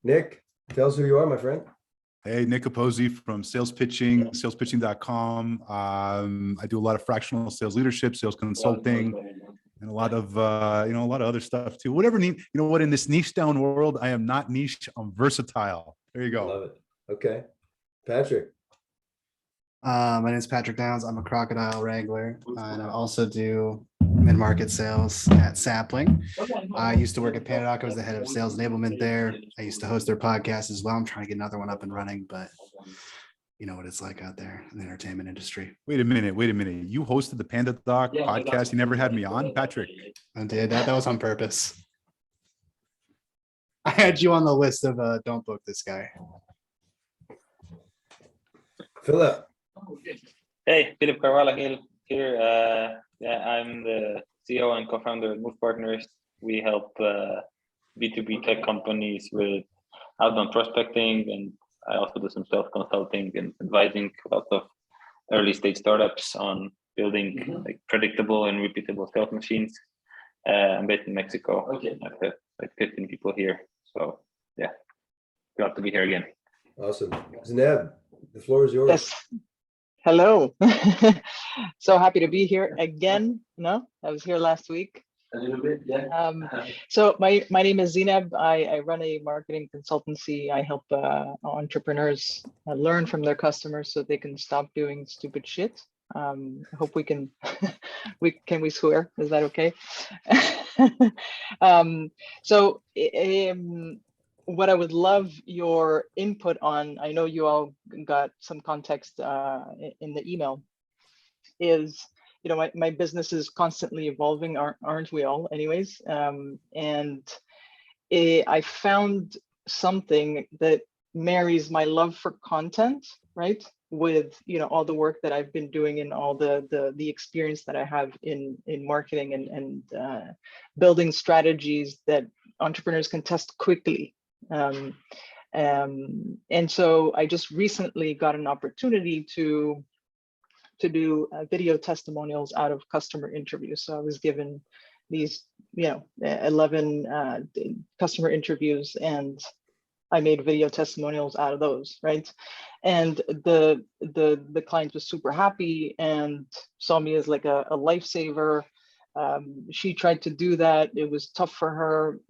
Nick, tell us who you are, my friend. Hey, Nick Capozzi from Sales Pitching, salespitching.com. I do a lot of fractional sales leadership, sales consulting, and a lot of other stuff too. Whatever need, you know what? In this niche down world, I am not niche. I'm versatile. There you go. Love it. Okay, Patrick. My name is Patrick Downs. I'm a crocodile wrangler, and I also do mid-market sales at Sapling. I used to work at Panadoc. I was the head of sales enablement there. I used to host their podcast as well. I'm trying to get another one up and running, but you know what it's like out there in the entertainment industry. Wait a minute. You hosted the Panda Doc podcast. You never had me on, Patrick. I did that. That was on purpose. I had you on the list of don't book this guy. Filip. Hey, Filip Karwala here. I'm the CEO and co-founder of Move Partners. We help B2B tech companies with outbound prospecting, and I also do some self-consulting and advising lots of early stage startups on building like predictable and repeatable sales machines. I'm based in Mexico. Okay. I have like 15 people here. So yeah, glad to be here again. Awesome. Zineb, the floor is yours. Yes. Hello. So happy to be here again. No, I was here last week. A little bit, yeah. So my name is Zineb. I run a marketing consultancy. I help entrepreneurs learn from their customers so they can stop doing stupid shit. I hope we can we swear? Is that okay? What I would love your input on, I know you all got some context in the email, is, you know, my business is constantly evolving, aren't we all anyways? And I found something that marries my love for content, right, with, you know, all the work that I've been doing and all the experience that I have in marketing and building strategies that entrepreneurs can test quickly. And so I just recently got an opportunity to do video testimonials out of customer interviews. So I was given these, 11 customer interviews, and I made video testimonials out of those, right? And the client was super happy and saw me as like a lifesaver. She tried to do that. It was tough for her.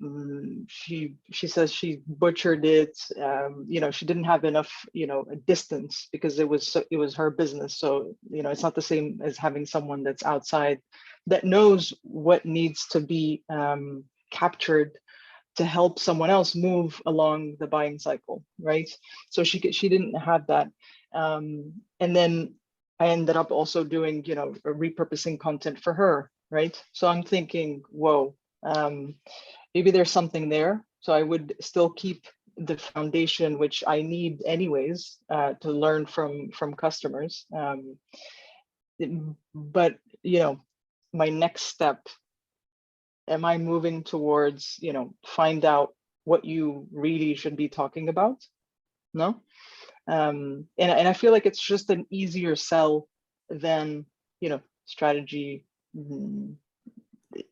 She says she butchered it. She didn't have enough, a distance, because it was her business. So, it's not the same as having someone that's outside that knows what needs to be captured to help someone else move along the buying cycle, right? So she didn't have that. And then I ended up also doing, repurposing content for her, right? So I'm thinking, whoa, maybe there's something there. So I would still keep the foundation, which I need anyways, to learn from customers. But, my next step, am I moving towards, find out what you really should be talking about? No? And I feel like it's just an easier sell than, strategy.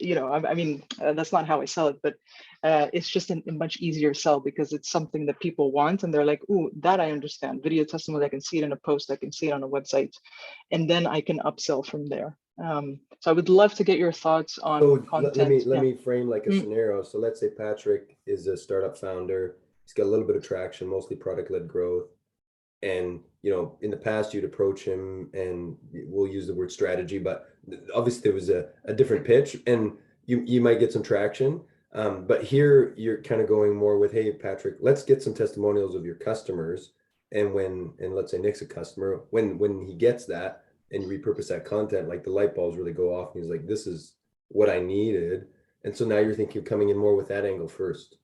That's not how I sell it, but it's just a much easier sell, because it's something that people want, and they're like, ooh, that I understand. Video testimony, I can see it in a post, I can see it on a website, and then I can upsell from there. So I would love to get your thoughts on content. Let me frame like a scenario. So let's say Patrick is a startup founder. He's got a little bit of traction, mostly product-led growth. And, in the past, you'd approach him, and we'll use the word strategy, but obviously there was a different pitch, and you might get some traction. But here you're kind of going more with, hey, Patrick, let's get some testimonials of your customers. And let's say Nick's a customer, when he gets that and you repurpose that content, like the light bulbs really go off, and he's like, this is what I needed. And so now you're thinking of coming in more with that angle first.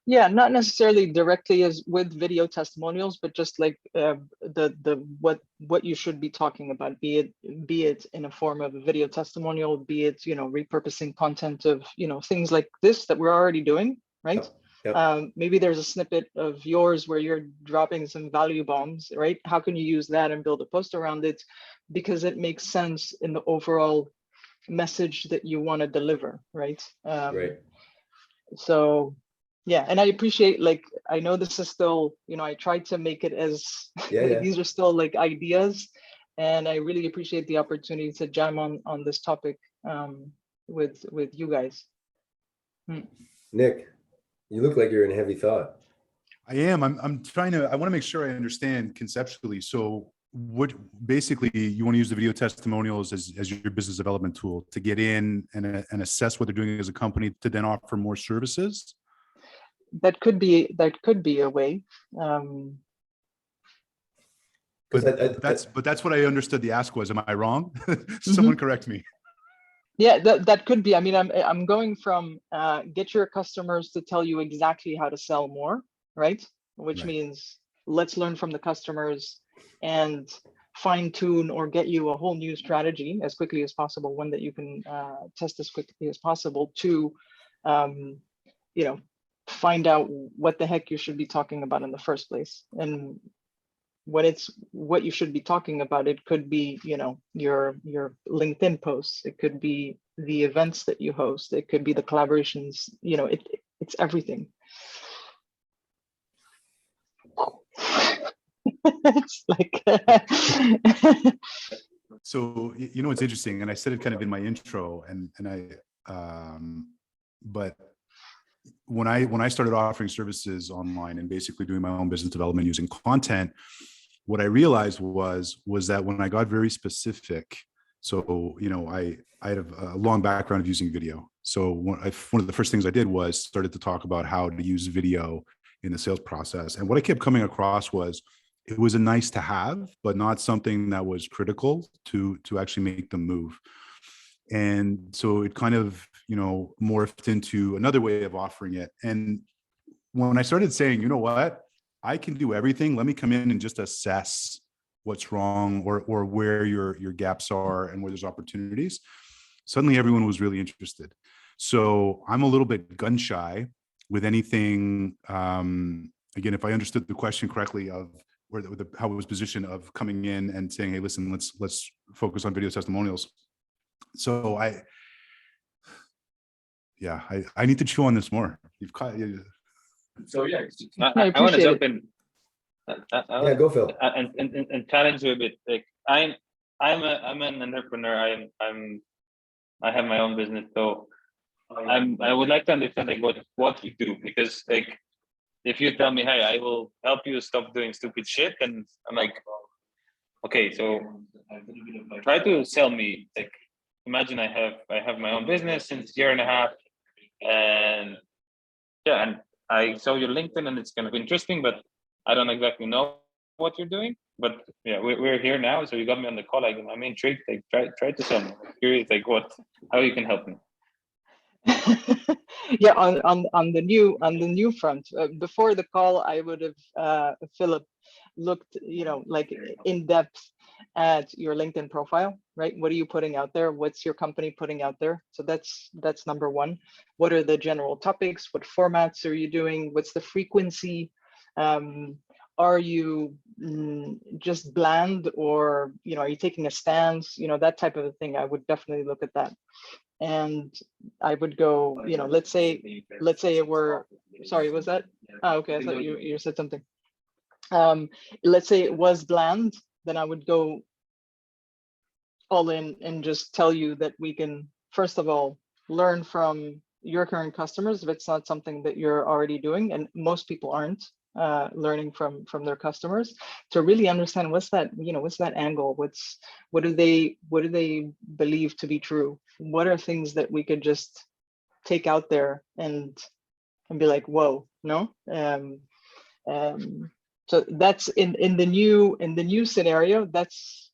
Yeah, not necessarily directly as with video testimonials, but just like what you should be talking about, be it in a form of a video testimonial, be it repurposing content of things like this that we're already doing, right? Yep. Maybe there's a snippet of yours where you're dropping some value bombs, right? How can you use that and build a post around it, because it makes sense in the overall message that you want to deliver, right? Right. So Yeah, and I appreciate, like, I know this is still, I tried to make it as like, these are still like ideas, and I really appreciate the opportunity to jam on this topic with you guys. Nick, you look like you're in heavy thought. I am. I'm trying to. I want to make sure I understand conceptually. So, what basically you want to use the video testimonials as your business development tool to get in and assess what they're doing as a company to then offer more services? That could be a way. But that's what I understood the ask was. Am I wrong? Someone correct me. Yeah, that could be. I mean, I'm going from get your customers to tell you exactly how to sell more, right? Which means let's learn from the customers and fine tune or get you a whole new strategy as quickly as possible, one that you can test as quickly as possible to, find out what the heck you should be talking about in the first place. And when it's what you should be talking about, it could be, your LinkedIn posts, it could be the events that you host, it could be the collaborations, it's everything. It's like So it's interesting, and I said it kind of in my intro, and but when I started offering services online and basically doing my own business development using content, what I realized was that when I got very specific, so I had a long background of using video. So one of the first things I did was started to talk about how to use video in the sales process. And what I kept coming across was it was a nice to have, but not something that was critical to actually make the move. And so it kind of, morphed into another way of offering it. And when I started saying, you know what, I can do everything, let me come in and just assess what's wrong or where your gaps are and where there's opportunities, suddenly everyone was really interested. So I'm a little bit gun shy with anything. Again, if I understood the question correctly of how it was positioned of coming in and saying, hey, listen, let's focus on video testimonials. So I need to chew on this more. So yeah, I want to jump in. Yeah, go Phil. And challenge you a bit. Like I'm an entrepreneur. I have my own business, so I would like to understand like what you do, because like if you tell me, hey, I will help you stop doing stupid shit, and I'm like, okay, so try to sell me. Like imagine I have my own business since a year and a half, and I saw your LinkedIn and it's kind of interesting, but I don't exactly know what you're doing. But yeah, we're here now, so you got me on the call. Like, I'm intrigued. Like, try to sell me. I'm curious, like how you can help me. Yeah, on the new front. Before the call, I would have Filip looked, like in depth at your LinkedIn profile, right? What are you putting out there? What's your company putting out there? So that's number one. What are the general topics? What formats are you doing? What's the frequency? Are you just bland, or are you taking a stance? That type of a thing. I would definitely look at that. And I would go, let's say we're sorry, was that? Oh, okay, I thought you said something. Let's say it was bland, then I would go all in and just tell you that we can, first of all, learn from your current customers if it's not something that you're already doing, and most people aren't learning from their customers, to really understand what's that angle, what do they believe to be true, what are things that we could just take out there and be like, whoa, no. So that's in the new scenario. That's,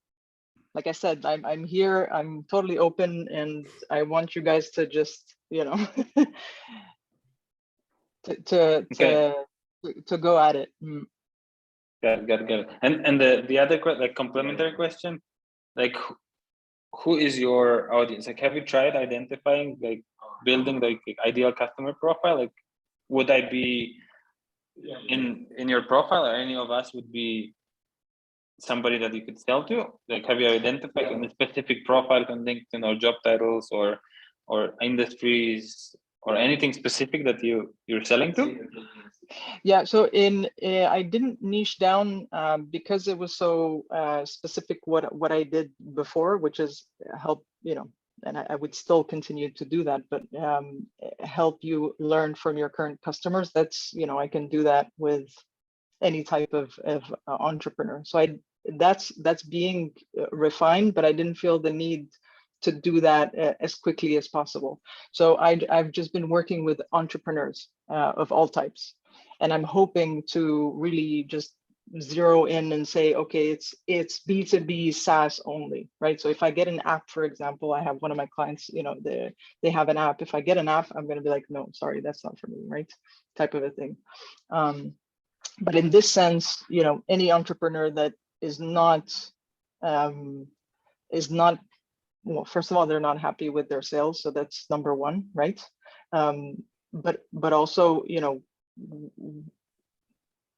like I said, I'm here, I'm totally open, and I want you guys to just to go at it. Got it. And the other like complementary question, like who is your audience? Like, have you tried identifying, like building the ideal customer profile? Like, would I be in your profile, or any of us would be somebody that you could sell to? Like, have you identified a specific profile on LinkedIn, or job titles, or industries, or anything specific that you're selling to? Yeah, so I didn't niche down because it was so specific what I did before, which is help, and I would still continue to do that, but help you learn from your current customers. That's, I can do that with any type of entrepreneur. So that's being refined, but I didn't feel the need to do that as quickly as possible. So I've just been working with entrepreneurs of all types. And I'm hoping to really just zero in and say, okay, it's B2B SaaS only, right? So if I get an app, for example, I have one of my clients, they have an app. If I get an app, I'm going to be like, no, sorry, that's not for me, right? Type of a thing. But in this sense, any entrepreneur that is not, well, first of all, they're not happy with their sales. So that's number one, right? But also,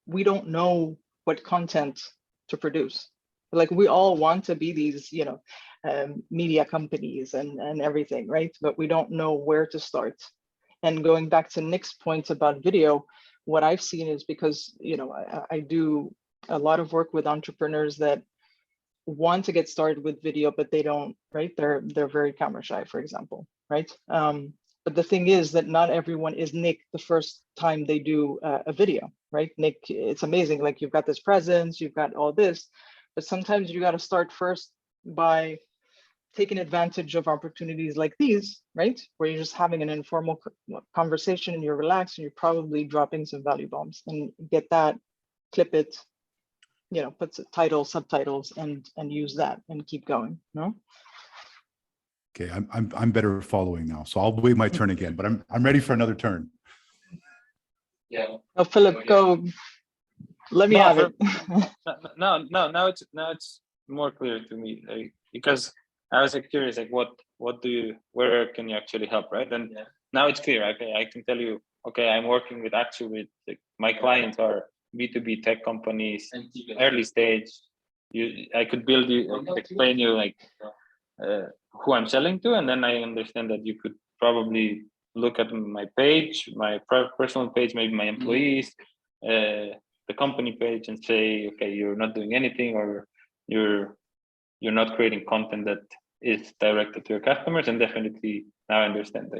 we don't know what content to produce. Like we all want to be these, media companies and everything, right? But we don't know where to start. And going back to Nick's point about video, what I've seen is because, I do a lot of work with entrepreneurs that want to get started with video, but they don't, right? They're very camera shy, for example, right? But the thing is that not everyone is Nick the first time they do a video, right? Nick, it's amazing. Like you've got this presence, you've got all this, but sometimes you got to start first by taking advantage of opportunities like these, right? Where you're just having an informal conversation and you're relaxed and you're probably dropping some value bombs, and get that, clip it, put titles, subtitles, and use that and keep going. No. Okay, I'm better at following now, so I'll wait my turn again. But I'm ready for another turn. Yeah. Oh, Filip, go. Let me have it. No. Now it's more clear to me, because I was curious, where can you actually help, right? And now it's clear. Okay, I can tell you. Okay, I'm working with my clients are B2B tech companies, early stage. I could explain you who I'm selling to, and then I understand that you could probably look at my page, my personal page, maybe my employees, the company page, and say, okay, you're not doing anything, or you're not creating content that is directed to your customers. And definitely now I understand,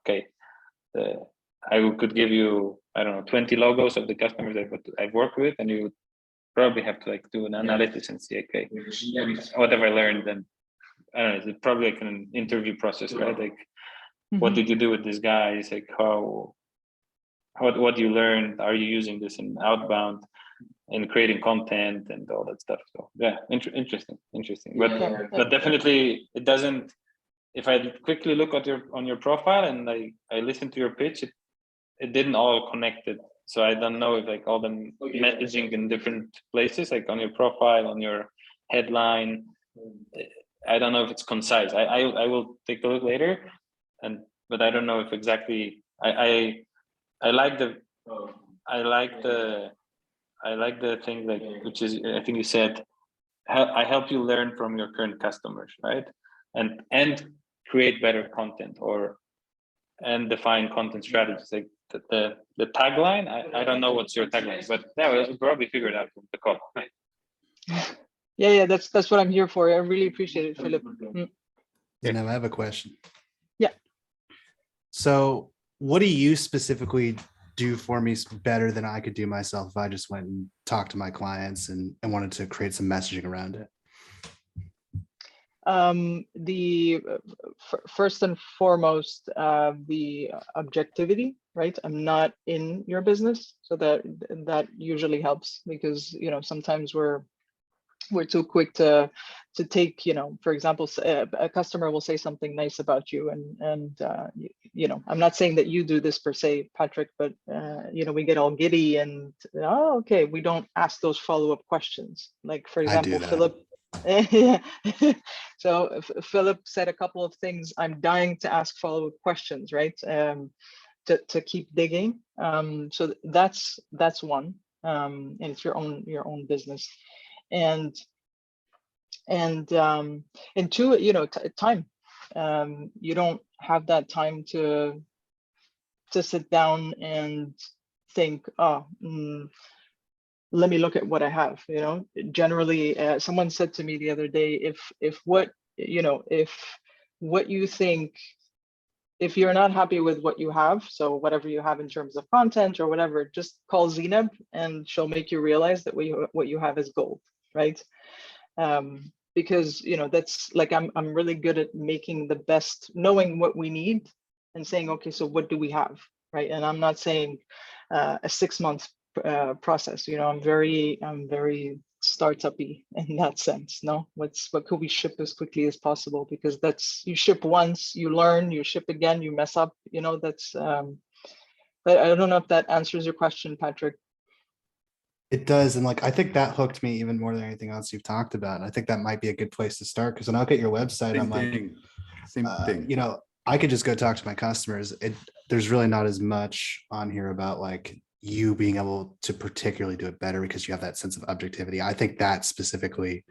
okay, I could give you, I don't know, 20 logos of the customers I've worked with, and you would probably have to do an analysis and see, okay, what have I learned? And I don't know, it's probably like an interview process, right? Like, what did you do with these guys? Like, what you learned? Are you using this in outbound, in creating content and all that stuff? So yeah, interesting. But definitely it doesn't. If I quickly look at on your profile and I listen to your pitch, it didn't all connect it. So I don't know if all the messaging in different places, like on your profile, on your headline, I don't know if it's concise. I will take a look later, but I don't know if exactly. I like the thing, which is, I think you said, I help you learn from your current customers, right? And create better content and define content strategies. Like the tagline, I don't know what's your tagline, but yeah, we'll probably figure it out from the call. Yeah, that's what I'm here for. I really appreciate it, Filip. Zineb, I have a question. Yeah. So what do you specifically do for me better than I could do myself if I just went and talked to my clients and wanted to create some messaging around it? First and foremost, the objectivity, right? I'm not in your business, so that usually helps, because sometimes we're too quick to take, for example, a customer will say something nice about you, and I'm not saying that you do this per se, Patrick, but we get all giddy and okay, we don't ask those follow-up questions. Like, for example, Filip. Yeah. So Filip said a couple of things. I'm dying to ask follow-up questions, right? To keep digging. So that's one. And it's your own business. And two, time. You don't have that time to to sit down and think, oh, let me look at what I have. You know, generally, someone said to me the other day, if what you think, if you're not happy with what you have, so whatever you have in terms of content or whatever, just call Zineb and she'll make you realize that what you have is gold, right? Because that's like I'm really good at making the best, knowing what we need and saying, okay, so what do we have, right? And I'm not saying a 6-month process. I'm very startup-y in that sense. No, what could we ship as quickly as possible? Because that's, you ship once, you learn, you ship again, you mess up. That's. But I don't know if that answers your question, Patrick. It does. And like, I think that hooked me even more than anything else you've talked about. And I think that might be a good place to start, because when I look at your website, I'm like, same thing. I could just go talk to my customers. There's really not as much on here about like you being able to particularly do it better because you have that sense of objectivity. I think that specifically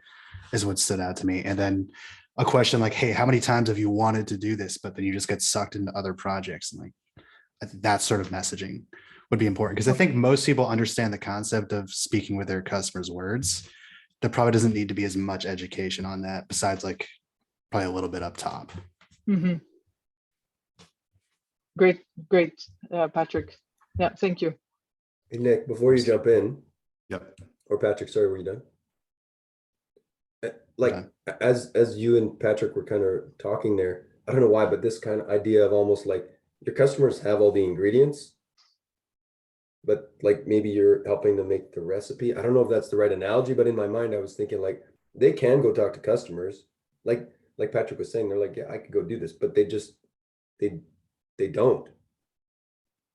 is what stood out to me. And then a question like, hey, how many times have you wanted to do this, but then you just get sucked into other projects? And like, I think that sort of messaging would be important, because I think most people understand the concept of speaking with their customers' words. There probably doesn't need to be as much education on that, besides like probably a little bit up top. Mm-hmm. Great, Patrick. Yeah, thank you. Hey, Nick, before you jump in. Yep. Or Patrick, sorry, were you done? Like, as you and Patrick were kind of talking there, I don't know why, but this kind of idea of almost like your customers have all the ingredients, but like maybe you're helping them make the recipe. I don't know if that's the right analogy, but in my mind, I was thinking like they can go talk to customers. Like Patrick was saying, they're like, yeah, I could go do this, but they don't.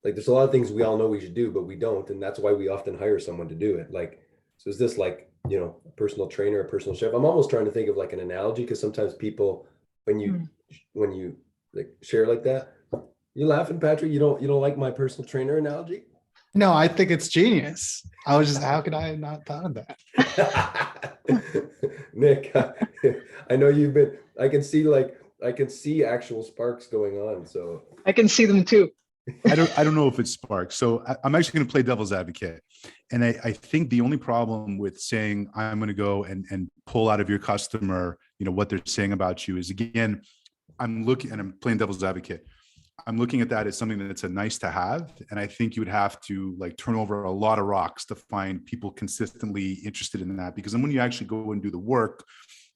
Like, there's a lot of things we all know we should do, but we don't. And that's why we often hire someone to do it. Like, so is this like, a personal trainer, a personal chef? I'm almost trying to think of like an analogy, because sometimes people, when you like share like that, you laughing, Patrick? You don't like my personal trainer analogy? No, I think it's genius. I was just, how could I have not thought of that? Nick, I know I can see actual sparks going on. So I can see them too. I don't know if it's sparks. So I'm actually going to play devil's advocate. And I think the only problem with saying I'm going to go and pull out of your customer, what they're saying about you is, again, I'm playing devil's advocate. I'm looking at that as something that's a nice to have. And I think you would have to like turn over a lot of rocks to find people consistently interested in that. Because then when you actually go and do the work,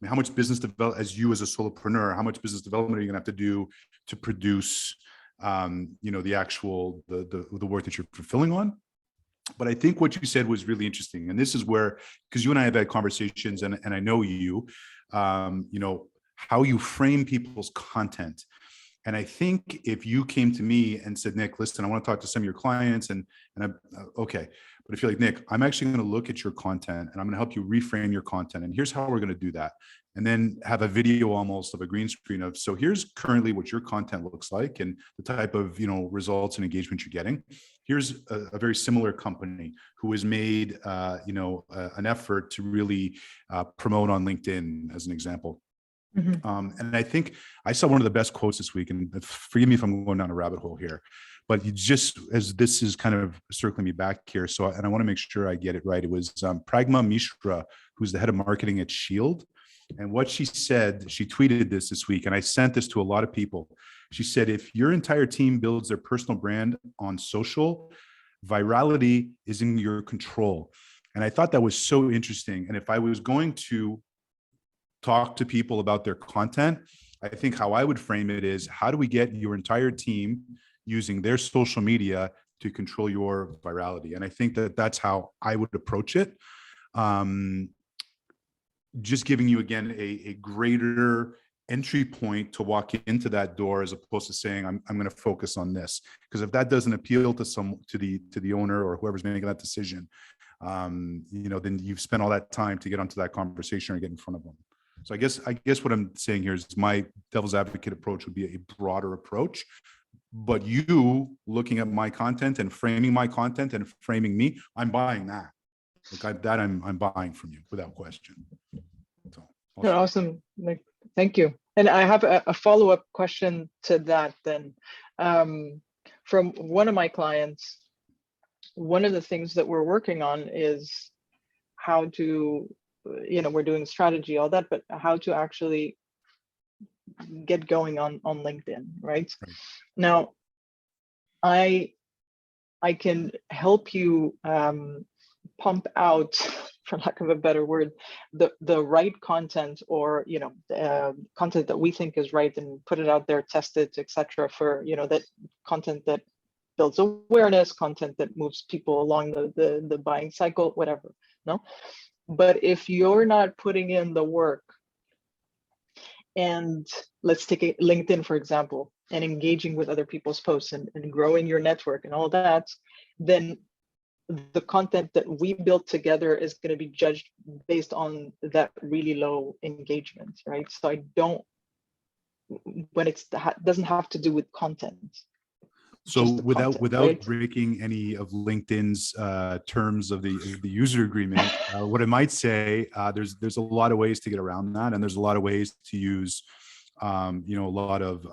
how much business development, as you as a solopreneur, how much business development are you going to have to do to produce the actual, the work that you're fulfilling on? But I think what you said was really interesting. And this is where, because you and I have had conversations, and I know you, how you frame people's content. And I think if you came to me and said, Nick, listen, I want to talk to some of your clients, and okay. But if you're like, Nick, I'm actually going to look at your content and I'm going to help you reframe your content. And here's how we're going to do that. And then have a video almost of a green screen of, so here's currently what your content looks like and the type of, results and engagement you're getting. Here's a very similar company who has made, an effort to really promote on LinkedIn, as an example. Mm-hmm. And I think I saw one of the best quotes this week, and forgive me if I'm going down a rabbit hole here, but as this is kind of circling me back here. And I want to make sure I get it right. It was Pragma Mishra, who's the head of marketing at Shield. And what she said, she tweeted this week, and I sent this to a lot of people. She said, if your entire team builds their personal brand on social, virality is in your control. And I thought that was so interesting. And if I was going to talk to people about their content, I think how I would frame it is, how do we get your entire team using their social media to control your virality? And I think that's how I would approach it. Just giving you, again, a greater entry point to walk into that door, as opposed to saying, I'm going to focus on this. Because if that doesn't appeal to the owner or whoever's making that decision, then you've spent all that time to get onto that conversation or get in front of them. So I guess what I'm saying here is my devil's advocate approach would be a broader approach, but you looking at my content and framing my content and framing me, I'm buying that. I'm buying from you without question. So You're awesome, Nick. Thank you. And I have a follow-up question to that then. from one of my clients, one of the things that we're working on is how to, we're doing strategy, all that, but how to actually get going on LinkedIn, right? Now, I can help you pump out, for lack of a better word, the right content, or content that we think is right, and put it out there, test it, etc. For that content that builds awareness, content that moves people along the buying cycle, whatever. No, but if you're not putting in the work, and let's take LinkedIn for example, and engaging with other people's posts and growing your network and all that, then the content that we built together is going to be judged based on that really low engagement, right? So I don't, when it doesn't have to do with content. So without right? breaking any of LinkedIn's terms of the user agreement, what I might say, there's a lot of ways to get around that, and there's a lot of ways to use, a lot of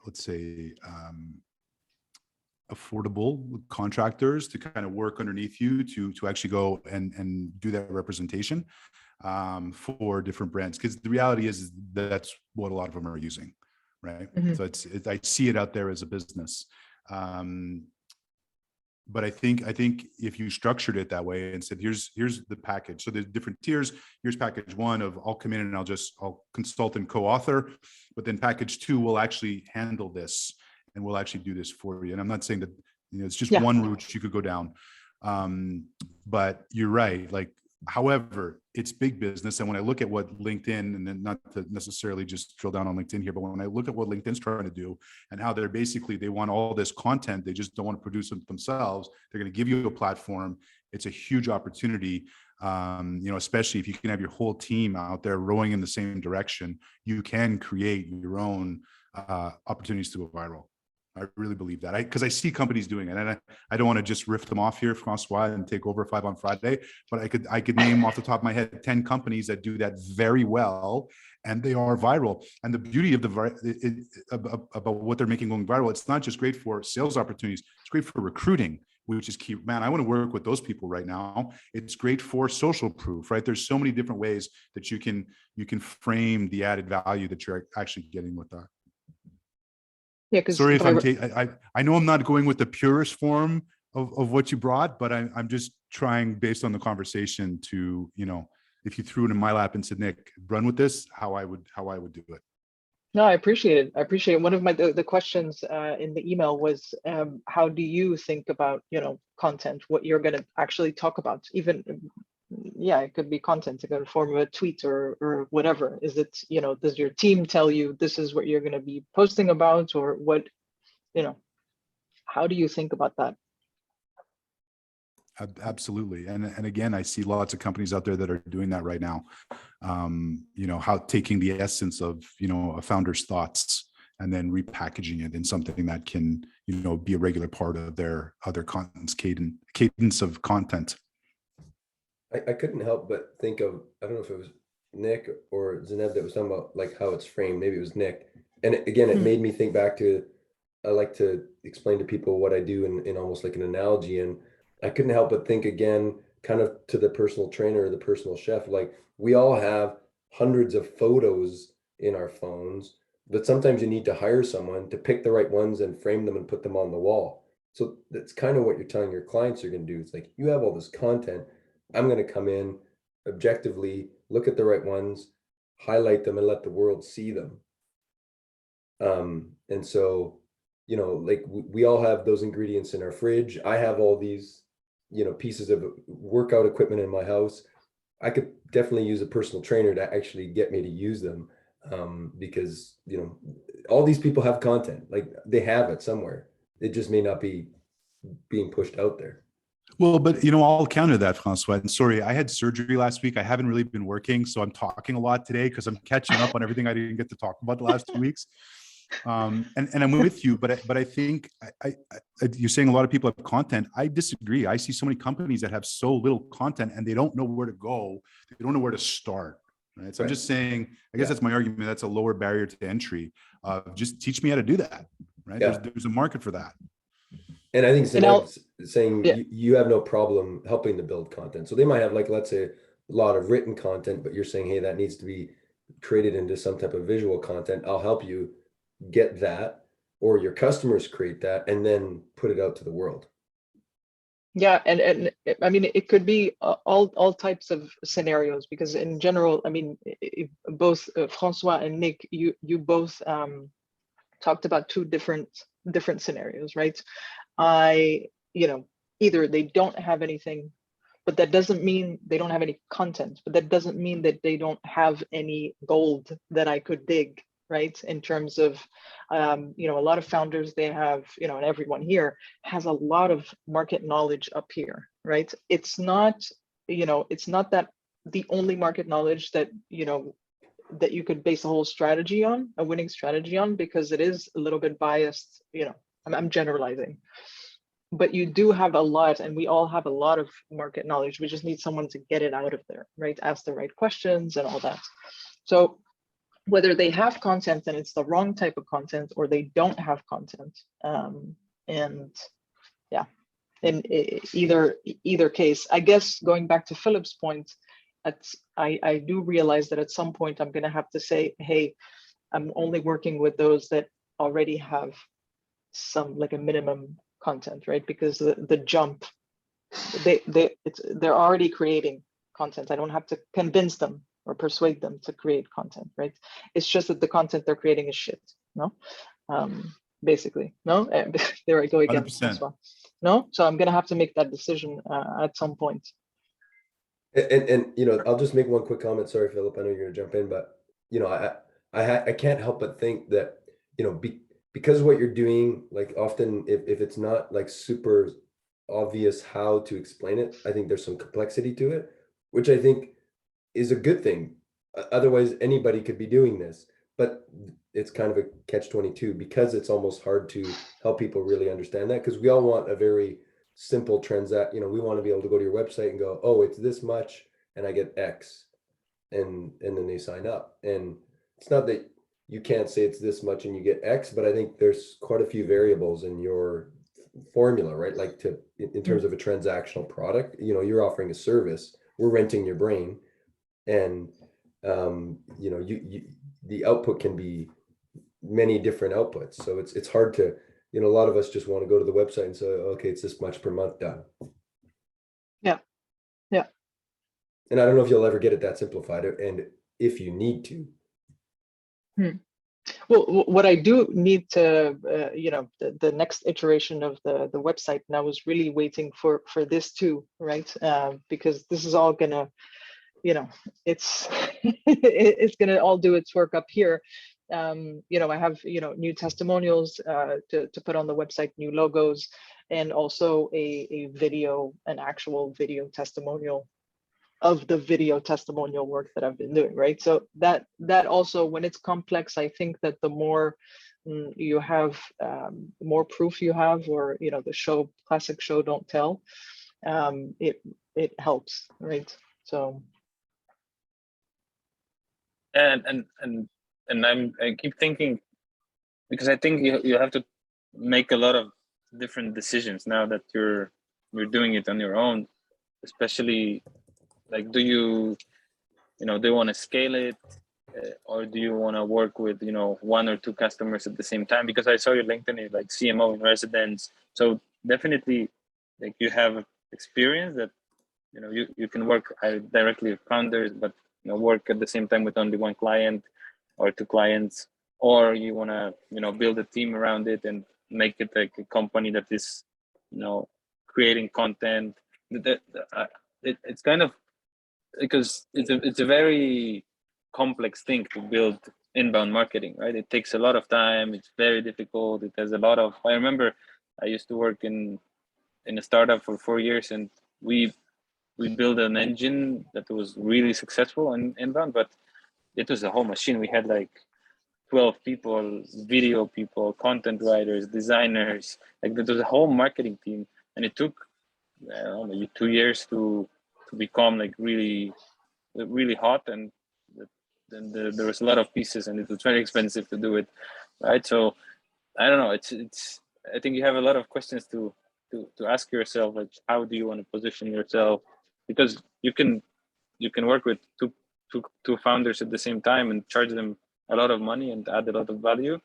let's say affordable contractors to kind of work underneath you to actually go and do that representation for different brands, because the reality is that's what a lot of them are using. Right. Mm-hmm. So I see it out there as a business. But I think if you structured it that way and said, here's the package. So there's different tiers. Here's package one of I'll come in and I'll consult and co-author, but then package two will actually handle this and we'll actually do this for you. And I'm not saying that, it's just one route you could go down. But you're right. Like, however, it's big business. And when I look at what LinkedIn, and then not to necessarily just drill down on LinkedIn here, but when I look at what LinkedIn's trying to do and how they want all this content, they just don't want to produce it themselves. They're going to give you a platform. It's a huge opportunity. Especially if you can have your whole team out there rowing in the same direction, you can create your own opportunities to go viral. I really believe that, because I see companies doing it, and I don't want to just riff them off here, Francois, and take over 5 on Friday, but I could name off the top of my head 10 companies that do that very well, and they are viral. And the beauty of about what they're making going viral, it's not just great for sales opportunities; it's great for recruiting, which is key. Man, I want to work with those people right now. It's great for social proof, right? There's so many different ways that you can frame the added value that you're actually getting with that. Yeah, sorry if I know I'm not going with the purest form of what you brought, but I'm just trying, based on the conversation, to, if you threw it in my lap and said, Nick, run with this, how I would do it. No, I appreciate it. I appreciate it. One of the questions in the email was, how do you think about, content, what you're going to actually talk about? Even, it could be content in the form of a tweet or whatever. Is it, does your team tell you this is what you're going to be posting about, or what, how do you think about that? Absolutely. And again, I see lots of companies out there that are doing that right now. How taking the essence of, a founder's thoughts and then repackaging it in something that can, be a regular part of their other content's cadence of content. I couldn't help but think of, I don't know if it was Nick or Zineb that was talking about like how it's framed. Maybe it was Nick. And again, it made me think back to, I like to explain to people what I do in almost like an analogy. And I couldn't help but think again, kind of to the personal trainer or the personal chef, like we all have hundreds of photos in our phones, but sometimes you need to hire someone to pick the right ones and frame them and put them on the wall. So that's kind of what you're telling your clients you're going to do. It's like, you have all this content. I'm going to come in objectively, look at the right ones, highlight them, and let the world see them. And so, like we all have those ingredients in our fridge. I have all these, pieces of workout equipment in my house. I could definitely use a personal trainer to actually get me to use them, because, all these people have content, like they have it somewhere. It just may not be being pushed out there. Well, but I'll counter that, Francois. And sorry, I had surgery last week. I haven't really been working, so I'm talking a lot today because I'm catching up on everything I didn't get to talk about the last 2 weeks. And I'm with you, but I think you're saying a lot of people have content. I disagree. I see so many companies that have so little content and they don't know where to go. They don't know where to start. Right. So I'm just saying, I guess that's my argument. That's a lower barrier to entry. Just teach me how to do that. right? Yeah. There's a market for that. And I think Zineb's saying yeah. you have no problem helping to build content. So they might have, like, let's say, a lot of written content, but you're saying, hey, that needs to be created into some type of visual content. I'll help you get that, or your customers create that and then put it out to the world. Yeah, and I mean, it could be all types of scenarios, because in general, I mean, both Francois and Nick, you both talked about two different scenarios, right? Either they don't have anything, but that doesn't mean they don't have any content, but that doesn't mean that they don't have any gold that I could dig, right? In terms of, a lot of founders, they have, and everyone here has a lot of market knowledge up here, right? It's not, it's not that the only market knowledge that, that you could base a whole strategy on, a winning strategy on, because it is a little bit biased, I'm generalizing. But you do have a lot, and we all have a lot of market knowledge. We just need someone to get it out of there, right? Ask the right questions and all that. So whether they have content and it's the wrong type of content, or they don't have content, and yeah, in either case, I guess going back to Philip's point, I do realize that at some point I'm going to have to say, hey, I'm only working with those that already have some, like, a minimum content, right? Because the jump, they're already creating content. I don't have to convince them or persuade them to create content, right? It's just that the content they're creating is shit, no? Basically, no? There I go again, 100%. No? So I'm gonna have to make that decision at some point. And I'll just make one quick comment. Sorry, Philip, I know you're gonna jump in, but I can't help but think that, because what you're doing, like, often if it's not like super obvious how to explain it, I think there's some complexity to it, which I think is a good thing. Otherwise, anybody could be doing this, but it's kind of a catch-22, because it's almost hard to help people really understand that, because we all want a very simple transact. We want to be able to go to your website and go, oh, it's this much, and I get X, and then they sign up. And it's not that you can't say it's this much and you get X, but I think there's quite a few variables in your formula, right? Like, in terms of a transactional product, you're offering a service, we're renting your brain, and the output can be many different outputs. So it's hard to, a lot of us just want to go to the website and say, okay, it's this much per month, done. Yeah. And I don't know if you'll ever get it that simplified, and if you need to. Well, what I do need to, the next iteration of the website, and I was really waiting for this too, right? Because this is all gonna, it's it's gonna all do its work up here. I have, new testimonials to put on the website, new logos, and also a video, an actual video testimonial of the video testimonial work that I've been doing, right? So that also, when it's complex, I think that the more you have, more proof you have, or the classic show don't tell, it helps, right? So and I keep thinking, because I think you have to make a lot of different decisions now that you're doing it on your own, especially, like, do you want to scale it, or do you want to work with one or two customers at the same time? Because I saw your LinkedIn is like CMO in residence, so definitely, like, you have experience that you can work directly with founders, but work at the same time with only one client or two clients, or you want to build a team around it and make it like a company that is creating content. It's kind of, because it's a very complex thing to build inbound marketing, right? It takes a lot of time. It's very difficult. It has a lot of, I remember I used to work in a startup for 4 years, and we built an engine that was really successful in inbound, but it was a whole machine. We had like 12 people, video people, content writers, designers, like there was a whole marketing team, and it took, I don't know, maybe 2 years to become like really hot, and then there was a lot of pieces, and it was very expensive to do it, right? So I don't know. It's. I think you have a lot of questions to ask yourself. Like, how do you want to position yourself? Because you can work with two founders at the same time and charge them a lot of money and add a lot of value,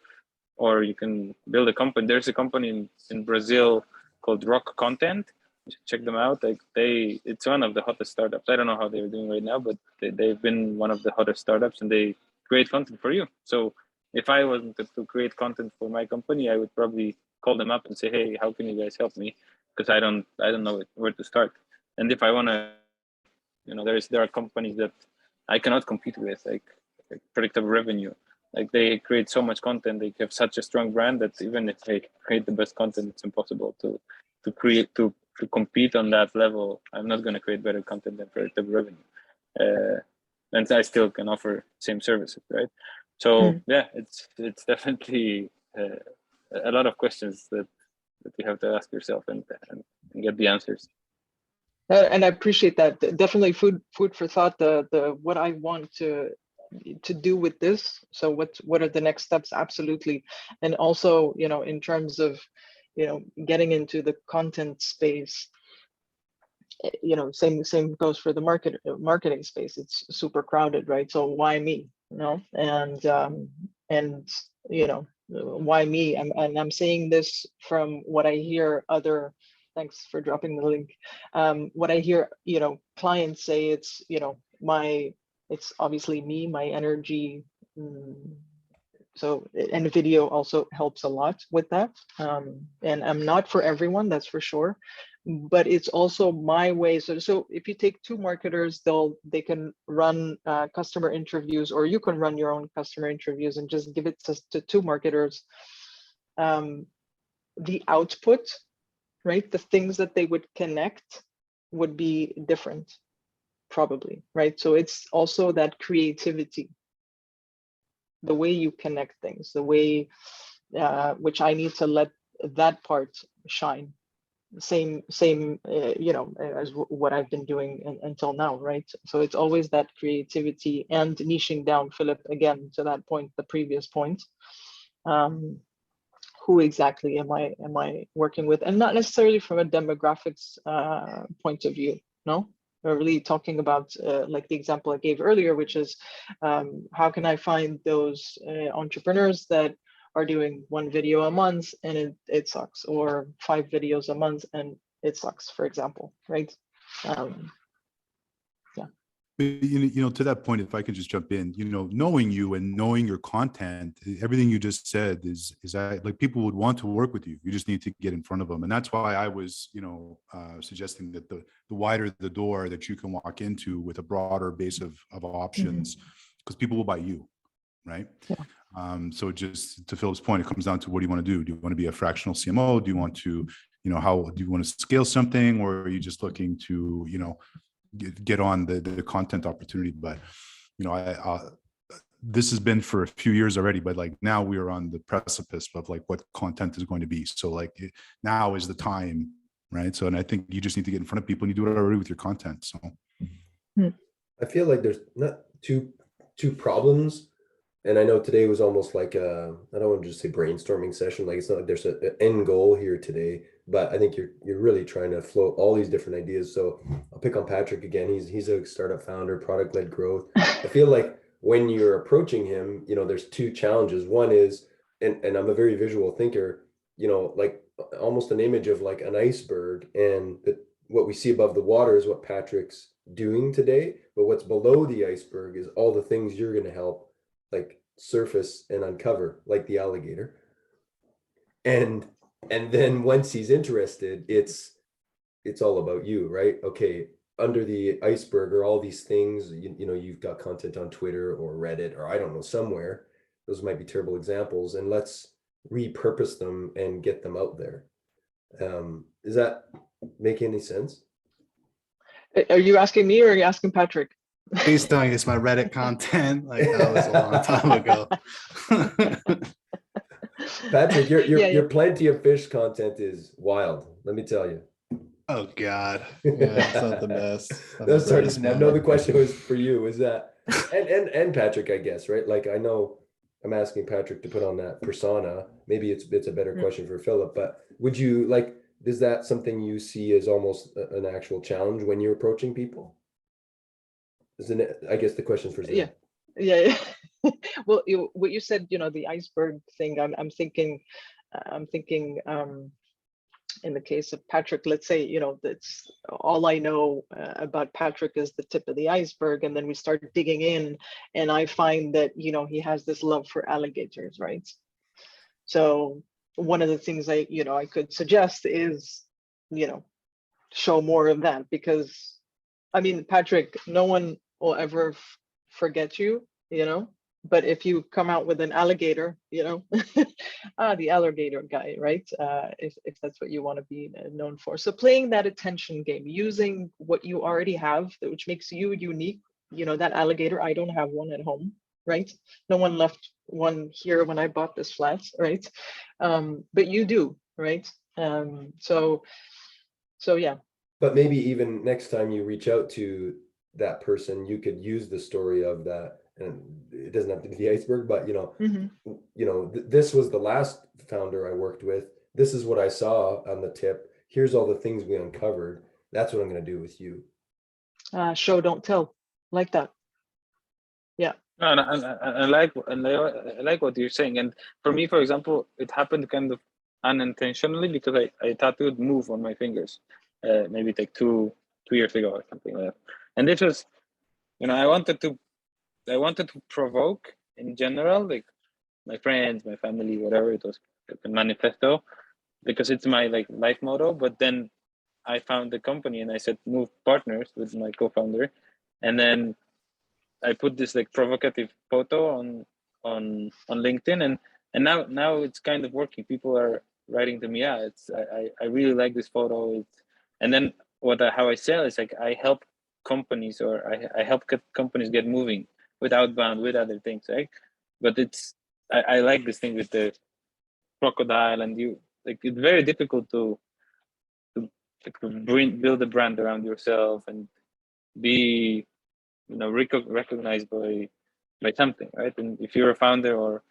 or you can build a company. There's a company in Brazil called Rock Content. You should check them out. Like it's one of the hottest startups. I don't know how they're doing right now, but they've been one of the hottest startups, and they create content for you. So if I wasn't to create content for my company, I would probably call them up and say, hey, how can you guys help me? Because I don't know where to start. And if I want to, there are companies that I cannot compete with, like predictable revenue. Like they create so much content, they have such a strong brand that even if they create the best content, it's impossible to compete on that level. I'm not going to create better content than predictable revenue, and I still can offer same services, right? So yeah, it's definitely a lot of questions that you have to ask yourself and get the answers. And I appreciate that. Definitely food for thought. The what I want to do with this. So what are the next steps? Absolutely. And also, in terms of, getting into the content space, same goes for the marketing space. It's super crowded, right? So why me? And why me? I'm saying this from what I hear other. Thanks for dropping the link. What I hear, clients say, it's it's obviously me, my energy. So, and video also helps a lot with that. And I'm not for everyone, that's for sure. But it's also my way. So if you take two marketers, they can run customer interviews, or you can run your own customer interviews and just give it to two marketers. The output, right? The things that they would connect would be different, probably, right? So it's also that creativity, the way you connect things, the way which I need to let that part shine. Same, as what I've been doing until now, right? So it's always that creativity and niching down, Filip, again, to that point, the previous point. Who exactly am I working with? And not necessarily from a demographics point of view, no? We're really talking about like the example I gave earlier, which is how can I find those entrepreneurs that are doing one video a month and it sucks, or 5 videos a month and it sucks, for example, right? To that point, if I could just jump in, knowing you and knowing your content, everything you just said is like people would want to work with you. You just need to get in front of them. And that's why I was, suggesting that the wider the door that you can walk into with a broader base of options, because people will buy you, right? Yeah. So just to Philip's point, it comes down to, what do you want to do? Do you want to be a fractional CMO? Do you want to, how do you want to scale something? Or are you just looking to, get on the content opportunity? But this has been for a few years already, but like now we are on the precipice of like what content is going to be. So like now is the time, right? So, and I think you just need to get in front of people, and you do it already with your content. So I feel like there's not two problems, and I know today was almost like I don't want to just say brainstorming session. Like it's not like there's an end goal here today, but I think you're really trying to float all these different ideas. So I'll pick on Patrick again. He's a startup founder, product-led growth. I feel like when you're approaching him, there's two challenges. One is, and I'm a very visual thinker, like almost an image of like an iceberg, and what we see above the water is what Patrick's doing today, but what's below the iceberg is all the things you're going to help like surface and uncover, like the alligator. And then once he's interested, it's all about you, right? Okay, under the iceberg are all these things, you've got content on Twitter or Reddit, or I don't know, somewhere. Those might be terrible examples, and let's repurpose them and get them out there. Does that make any sense? Are you asking me, or are you asking Patrick? Please don't use my Reddit content. Like that was a long time ago. Patrick, your plenty of fish content is wild. Let me tell you. Oh God, yeah, it's not the best. No, sorry. No, the question was for you. Is that and Patrick, I guess, right? Like I know I'm asking Patrick to put on that persona. Maybe it's a better Mm. question for Philip, but would you like, is that something you see as almost an actual challenge when you're approaching people? Isn't it? I guess the question for Zineb. Yeah. Well, what you said, the iceberg thing, I'm thinking, in the case of Patrick, let's say, that's all I know about Patrick is the tip of the iceberg. And then we start digging in and I find that, he has this love for alligators, right? So one of the things I could suggest is, show more of that, because I mean, Patrick, no one will ever forget you, but if you come out with an alligator, the alligator guy, right? If that's what you want to be known for. So playing that attention game, using what you already have, which makes you unique. That alligator, I don't have one at home, right? No one left one here when I bought this flat, right? But you do, right? So yeah. But maybe even next time you reach out to that person, you could use the story of that, and it doesn't have to be the iceberg, but this was the last founder I worked with. This is what I saw on the tip. Here's all the things we uncovered. That's what I'm going to do with you. Show, don't tell, like that. Yeah. And I like what you're saying. And for me, for example, it happened kind of unintentionally because I tattooed "move" on my fingers, maybe like two years ago or something like that. And this was, I wanted to provoke in general, like my friends, my family, whatever. It was like a manifesto because it's my like life motto. But then I found the company and I said "Move Partners" with my co-founder, and then I put this like provocative photo on LinkedIn, and now it's kind of working. People are writing to me, yeah, I really like this photo. And then how I sell is like I help companies, or I help companies get moving with outbound, with other things, right? But I like this thing with the crocodile, and it's very difficult to build a brand around yourself and be recognized by something, right? And if you're a founder or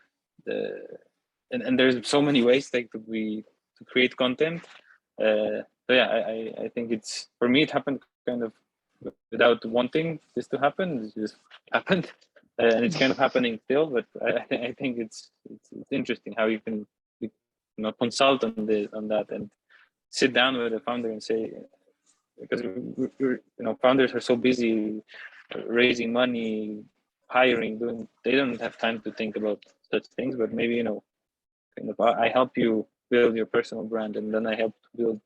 and there's so many ways like to create content. So yeah, I think it's, for me, it happened kind of without wanting this to happen. It just happened, and it's kind of happening still. But I think it's interesting how you can consult on that and sit down with the founder and say, because founders are so busy raising money, hiring, they don't have time to think about such things. But maybe I help you build your personal brand, and then I help build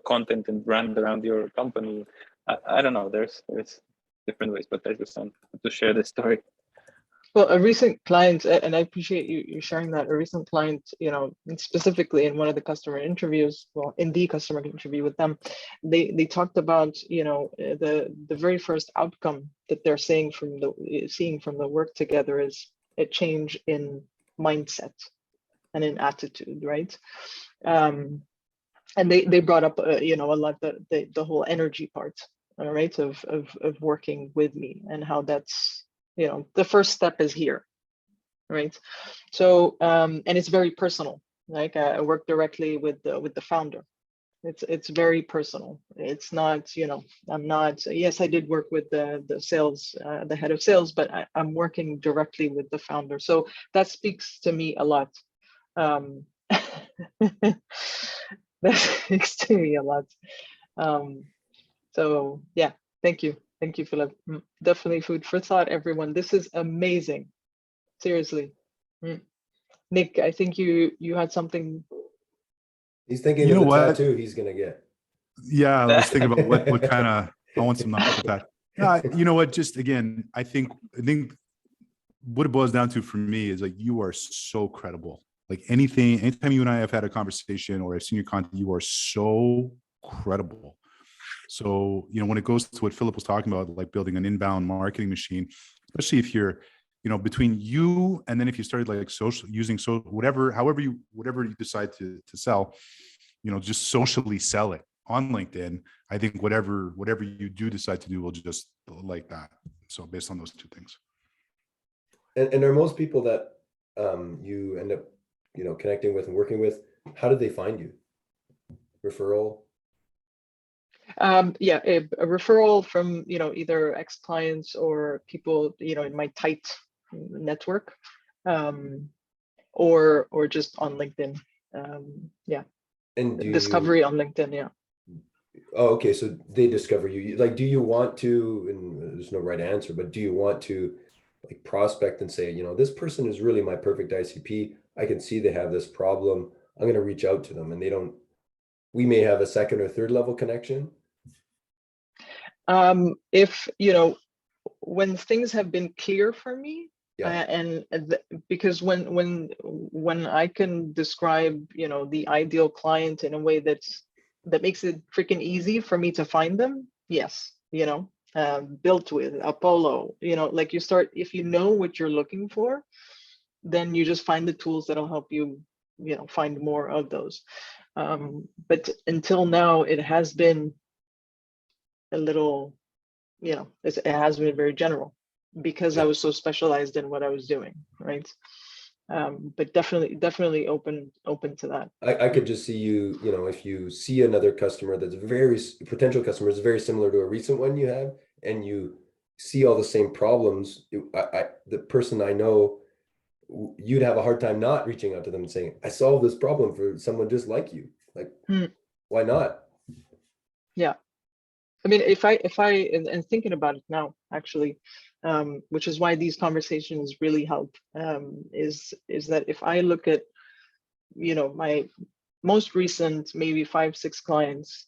content and brand around your company. I don't know. There's different ways, but I just want to share this story. Well, a recent client, and I appreciate you sharing that. A recent client, specifically in one of the customer interviews, well, in the customer interview with them, they talked about, the very first outcome that they're seeing from the work together is a change in mindset and in attitude, right? And they brought up, a lot the whole energy part, all right, of working with me, and how that's, the first step is here, right? So and it's very personal. Like I work directly with the founder. It's very personal. It's not, I'm not, yes, I did work with the sales, the head of sales, but I'm working directly with the founder. So that speaks to me a lot. That speaks to me a lot. So yeah, thank you, Philip. Definitely food for thought, everyone. This is amazing, seriously. Nick, I think you had something. He's thinking of the tattoo he's gonna get. Yeah, I was thinking about what kind of, I want some knuckle tat. You know what? Just again, I think what it boils down to for me is like, you are so credible. Like anytime you and I have had a conversation or I've seen your content, you are so credible. So, when it goes to what Philip was talking about, like building an inbound marketing machine, especially if you're, between you and then if you started like using whatever you decide to sell, just socially sell it on LinkedIn. I think whatever you do decide to do will just like that. So based on those two things. And are most people that you end up, connecting with and working with, how did they find you? Referral? Yeah, a referral from, either ex-clients or people, in my tight network, or just on LinkedIn. Yeah, And discovery on LinkedIn. Yeah. Oh, okay. So they discover you. Like, do you want to, and there's no right answer, but do you want to like prospect and say, this person is really my perfect ICP. I can see they have this problem. I'm going to reach out to them, and we may have a second or third level connection. If, when things have been clear for me, Yeah. Because when I can describe, the ideal client in a way that makes it freaking easy for me to find them, yes, built with Apollo, like you start, if you know what you're looking for, then you just find the tools that'll help you, find more of those. But until now, it has been a little, it has been very general because I was so specialized in what I was doing, right? But definitely open to that. I could just see you, if you see another customer that's potential customer is very similar to a recent one you have, and you see all the same problems, the person I know, you'd have a hard time not reaching out to them and saying, I solved this problem for someone just like you. Like, why not? Yeah. I mean, if I and thinking about it now, actually, which is why these conversations really help, is that if I look at, my most recent maybe 5-6 clients,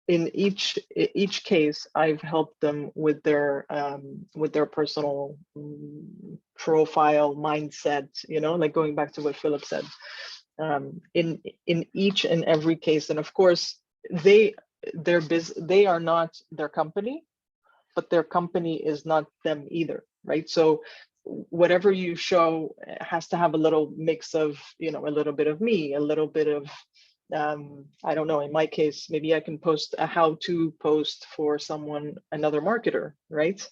in each case, I've helped them with their personal profile, mindset, like going back to what Filip said, in each and every case. And of course, they are not their company, but their company is not them either, right? So whatever you show has to have a little mix of, a little bit of me, a little bit of, I don't know, in my case, maybe I can post a how-to post for someone, another marketer, right?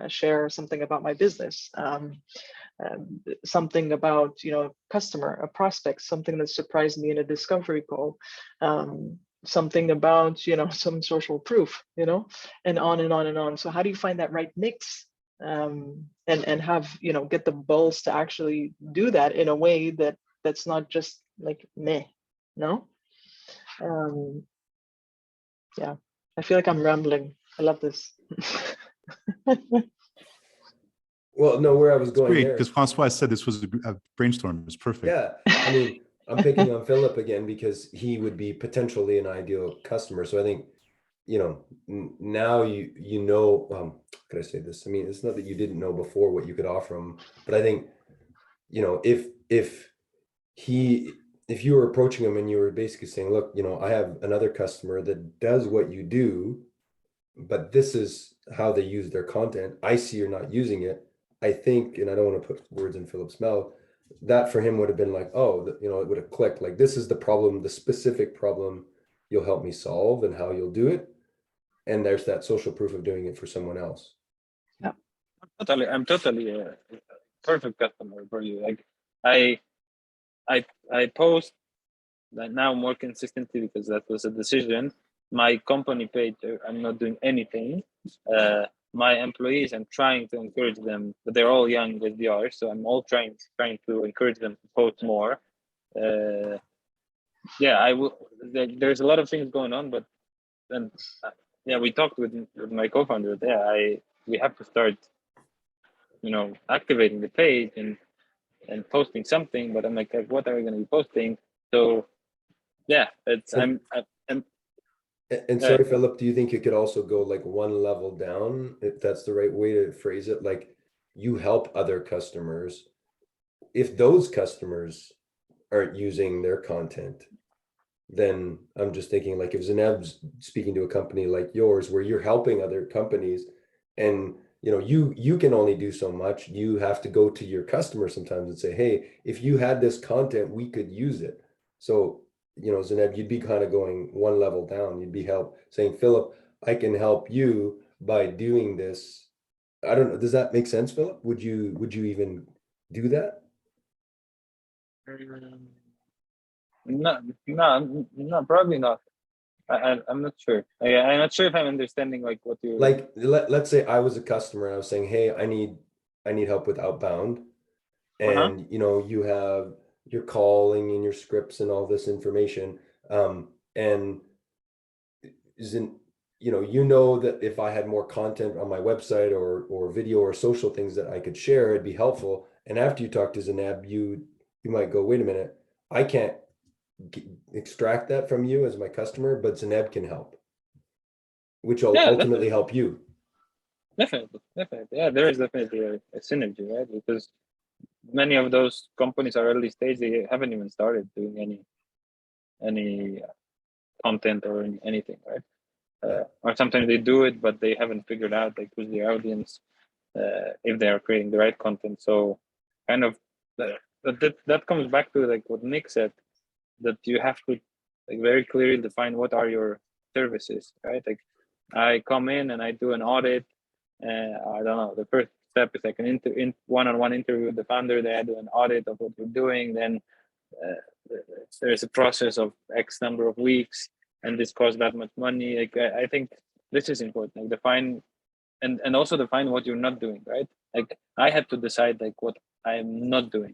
Share something about my business, something about, customer, a prospect, something that surprised me in a discovery call, something about, some social proof, and on and on and on. So how do you find that right mix, and have, get the balls to actually do that in a way that's not just like meh, no? Yeah, I feel like I'm rambling. I love this. Well, no, where I was going Great, there. because Francois said this was a brainstorm. It's perfect. Yeah, I mean, I'm picking on Filip again because he would be potentially an ideal customer. So I think, now how could I say this? I mean, it's not that you didn't know before what you could offer him, but I think, if you were approaching him and you were basically saying, look, I have another customer that does what you do, but this is how they use their content. I see you're not using it. I think, and I don't want to put words in Filip's mouth, that for him would have been like, oh, it would have clicked. Like, this is the problem, the specific problem you'll help me solve and how you'll do it. And there's that social proof of doing it for someone else. Yeah. I'm totally a perfect customer for you. Like, I post that now more consistently because that was a decision. My company page, I'm not doing anything. My employees, I'm trying to encourage them, but they're all young SDRs, so I'm all trying to encourage them to post more. Yeah, I will. There's a lot of things going on, but then, yeah, we talked with my co-founder. Yeah, we have to start, activating the page and posting something. But I'm like, what are we going to be posting? So, yeah, And sorry, Filip, do you think you could also go like one level down, if that's the right way to phrase it? Like, you help other customers. If those customers aren't using their content, then I'm just thinking, like, if Zineb's speaking to a company like yours where you're helping other companies, and you can only do so much. You have to go to your customer sometimes and say, hey, if you had this content, we could use it. So, Zineb, you'd be kind of going one level down. You'd be saying, Filip, I can help you by doing this I don't know. Does that make sense, Philip? Would you even do that? No, probably not. I'm not sure. I'm not sure if I'm understanding like what you Like let's say I was a customer and I was saying, hey, I need help with outbound, and you're calling and your scripts and all this information, and isn't that if I had more content on my website or video or social things that I could share, it'd be helpful. And after you talk to Zineb, you might go, wait a minute, I can't extract that from you as my customer, but Zineb can help, which will yeah, ultimately help you. definitely. Yeah, there is definitely a synergy, right? Because many of those companies are early stage; they haven't even started doing any content or anything, right? Or sometimes they do it, but they haven't figured out like who's their audience, if they are creating the right content. So, kind of that comes back to like what Nick said, that you have to like very clearly define what are your services, right? Like I come in and I do an audit. I don't know. The first step is like an one-on-one interview with the founder. They do an audit of what you're doing. Then there's a process of X number of weeks, and this costs that much money. Like I think this is important. Like define and also define what you're not doing, right? Like I had to decide like what I'm not doing,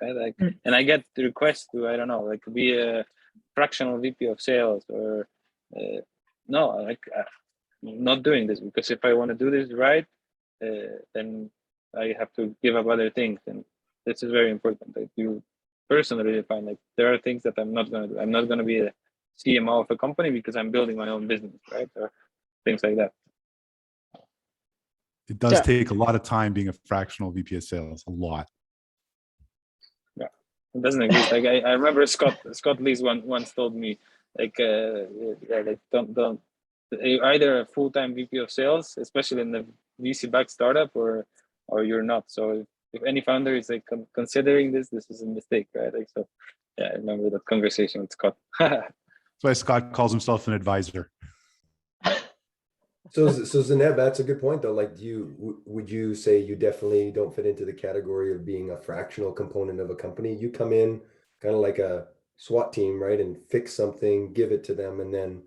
right? Like, and I get the request to, I don't know, like be a fractional VP of sales or no, like not doing this, because if I want to do this right, then I have to give up other things, and this is very important. Like you personally define like there are things that I'm not going to do. I'm not going to be a CMO of a company because I'm building my own business, right? Or things like that. It does take a lot of time being a fractional VP of sales, a lot. Yeah, it doesn't exist. Like I remember Scott Lees once told me like like don't you're either a full-time VP of sales, especially in the VC backed startup, or you're not. So if any founder is like considering this is a mistake, right? Like so, yeah, I remember that conversation with Scott. That's why Scott calls himself an advisor. So Zineb, that's a good point though. Like, would you say you definitely don't fit into the category of being a fractional component of a company? You come in kind of like a SWAT team, right, and fix something, give it to them, and then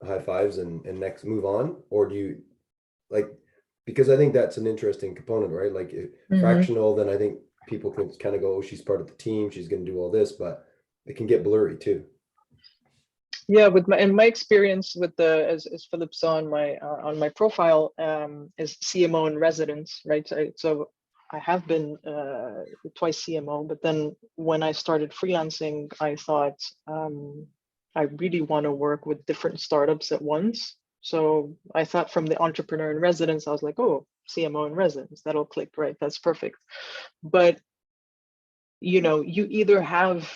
high fives and next move on? Or do you like, because I think that's an interesting component, right? Like fractional, then I think people can kind of go, oh, she's part of the team, she's going to do all this, but it can get blurry too. Yeah, with my experience with the as Philip saw on my profile, is CMO in residence, right? So I have been twice CMO, but then when I started freelancing, I thought I really want to work with different startups at once. So I thought from the entrepreneur in residence, I was like, oh, CMO in residence, that'll click, right? That's perfect. But you either have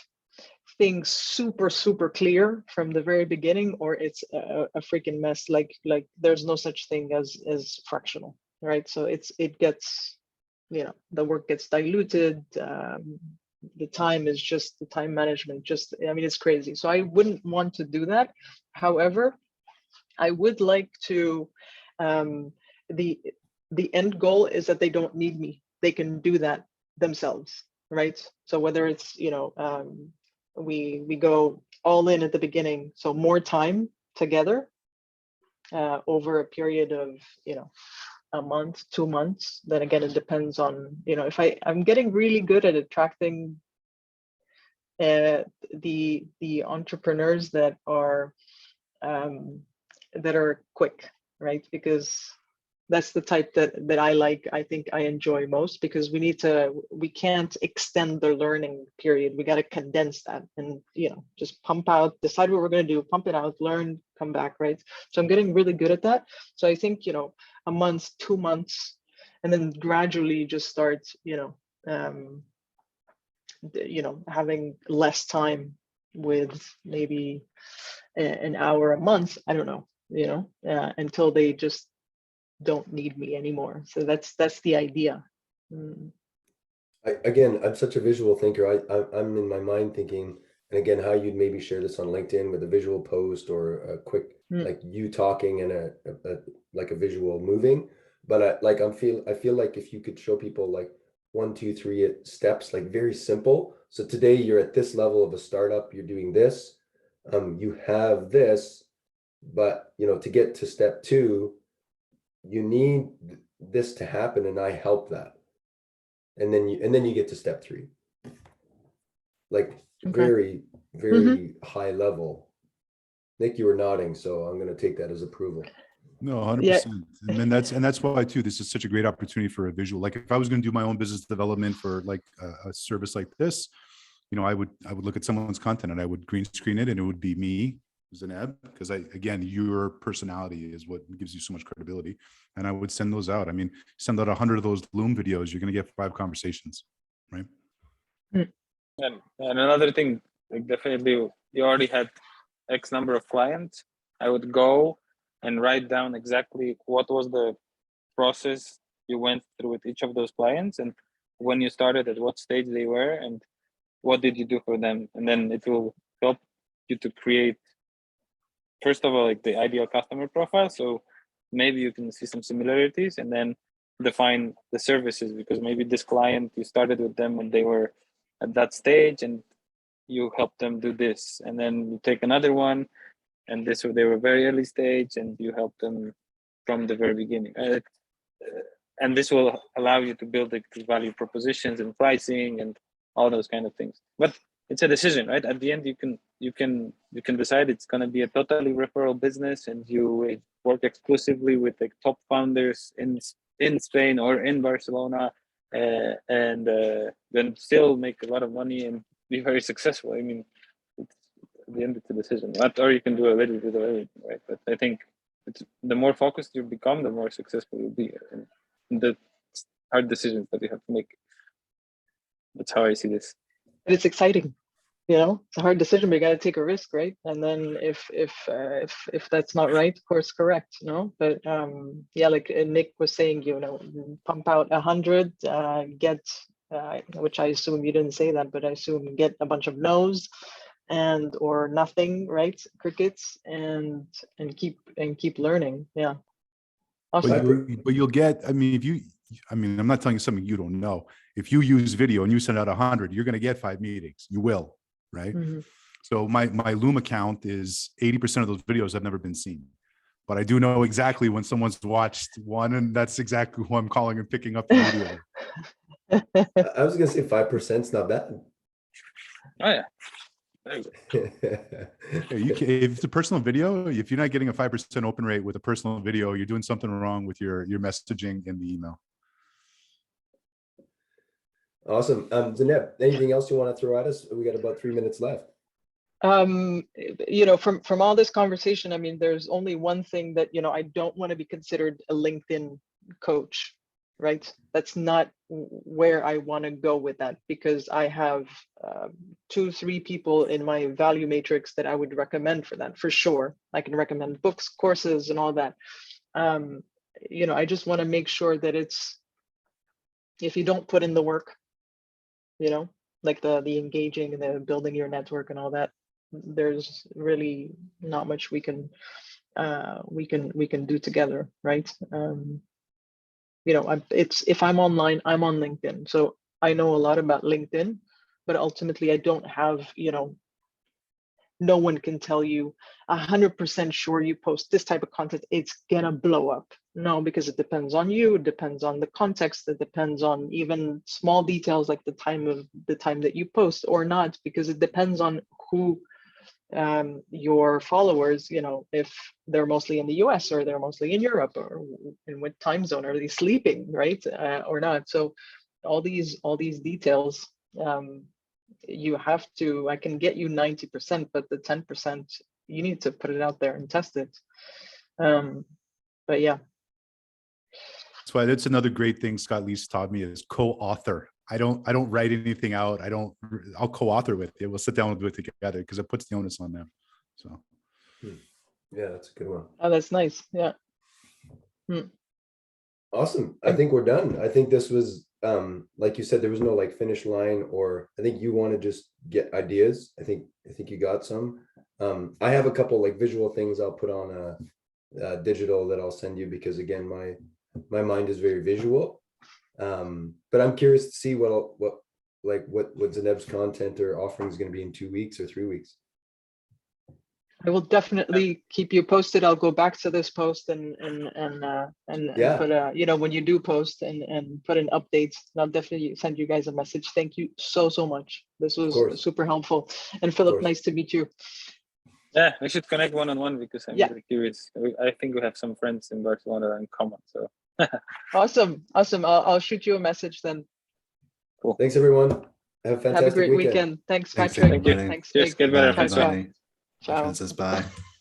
things super clear from the very beginning, or it's a freaking mess. Like there's no such thing as fractional, right? So it gets, the work gets diluted. The time is just the time management. It's crazy. So I wouldn't want to do that. However, I would like to. The end goal is that they don't need me. They can do that themselves, right? So whether it's we go all in at the beginning, so more time together over a period of a month, 2 months. Then again, it depends on if I'm getting really good at attracting the entrepreneurs that are quick, right? Because that's the type that I like. I think I enjoy most, because we can't extend the learning period. We got to condense that and just pump out, decide what we're going to do, pump it out, learn, come back, right? So I'm getting really good at that. So I think a month, 2 months, and then gradually just start having less time with maybe an hour a month. I don't know, until they just don't need me anymore. So that's the idea. I'm such a visual thinker. I'm in my mind thinking, and again, how you'd maybe share this on LinkedIn with a visual post or a quick like you talking and a like a visual moving, but I feel like if you could show people like 1, 2, 3 steps, like very simple. So today you're at this level of a startup, you're doing this, you have this, but you know, to get to step 2, you need this to happen, and I help that. And then you get to step 3. Like very, very high level. Nick, you were nodding, so I'm going to take that as approval. No, 100%. And then that's why too, this is such a great opportunity for a visual. Like if I was going to do my own business development for like a service like this, you know, I would look at someone's content and I would green screen it, and it would be me, Zineb, because again, your personality is what gives you so much credibility. And I would send those out. I mean, send out 100 of those Loom videos, you're going to get 5 conversations, right? And another thing, like definitely, you already had X number of clients. I would go and write down exactly what was the process you went through with each of those clients, and when you started, at what stage they were, and what did you do for them. And then it will help you to create, first of all, like the ideal customer profile. So maybe you can see some similarities, and then define the services, because maybe this client, you started with them when they were at that stage and you help them do this, and then you take another one and this, they were very early stage and you help them from the very beginning, and this will allow you to build the value propositions and pricing and all those kind of things. But it's a decision, right? At the end, you can decide it's going to be a totally referral business, and you work exclusively with the top founders in Spain or in Barcelona, and then still make a lot of money and be very successful. I mean, it's, at the end, it's a decision. Or you can do a little bit of everything, right? But I think the more focused you become, the more successful you'll be. And the hard decisions that you have to make. That's how I see this. And it's exciting. You know, it's a hard decision, but you got to take a risk, right? And then if that's not right, of course, correct. No, but yeah, like Nick was saying, you know, pump out 100, get, which I assume you didn't say that, but I assume get a bunch of no's and or nothing, right? Crickets, and keep learning. Yeah. Awesome. But you'll get, I mean, I'm not telling you something you don't know. If you use video and you send out 100, you're going to get 5 meetings. You will, right? Mm-hmm. So my Loom account is 80% of those videos have never been seen. But I do know exactly when someone's watched one, and that's exactly who I'm calling and picking up the video. I was going to say 5% is not bad. Oh, yeah. If it's a personal video, if you're not getting a 5% open rate with a personal video, you're doing something wrong with your messaging in the email. Awesome. Zineb, anything else you want to throw at us? We got about 3 minutes left. You know, from all this conversation, I mean, there's only one thing that, you know, I don't want to be considered a LinkedIn coach, right? That's not where I want to go with that, because I have 2-3 people in my value matrix that I would recommend for that, for sure. I can recommend books, courses, and all that. You know, I just want to make sure that it's, if you don't put in the work, you know, like the engaging and the building your network and all that, there's really not much we can do together, right? You know, if I'm online, I'm on LinkedIn, so I know a lot about LinkedIn, but ultimately I don't have, you know, no one can tell you 100% sure you post this type of content, it's gonna blow up. No, because it depends on you, it depends on the context, it depends on even small details like the time that you post or not, because it depends on who your followers, you know, if they're mostly in the US or they're mostly in Europe, or in what time zone are they sleeping, right? Or not. So all these details, you have to, I can get you 90%, but the 10%, you need to put it out there and test it. But yeah. That's why that's another great thing Scott Leese taught me is co-author. I don't write anything out. I'll co-author with it. We'll sit down and do it together, because it puts the onus on them. So. Yeah, that's a good one. Oh, that's nice. Yeah. Awesome. I think we're done. I think this was, like you said, there was no like finish line, or I think you want to just get ideas. I think you got some. I have a couple like visual things I'll put on digital that I'll send you, because again, my mind is very visual. But I'm curious to see what Zineb's content or offering is going to be in 2 weeks or 3 weeks. I will definitely keep you posted. I'll go back to this post and Yeah. put you know, when you do post and put in updates, I'll definitely send you guys a message. Thank you so much. This was course. super helpful. And Filip, course. nice to meet you. Yeah, we should connect one-on-one because I'm Yeah. really curious. I think we have some friends in Barcelona in common. So Awesome. I'll shoot you a message then. cool. Thanks, everyone. Have a fantastic Have a great weekend. weekend. Thanks, Thanks, Patrick. Thank you. everybody. Thanks, Cheers. Nick. Get better, Bye, Ciao, ciao. everybody. Ciao. Francis, bye.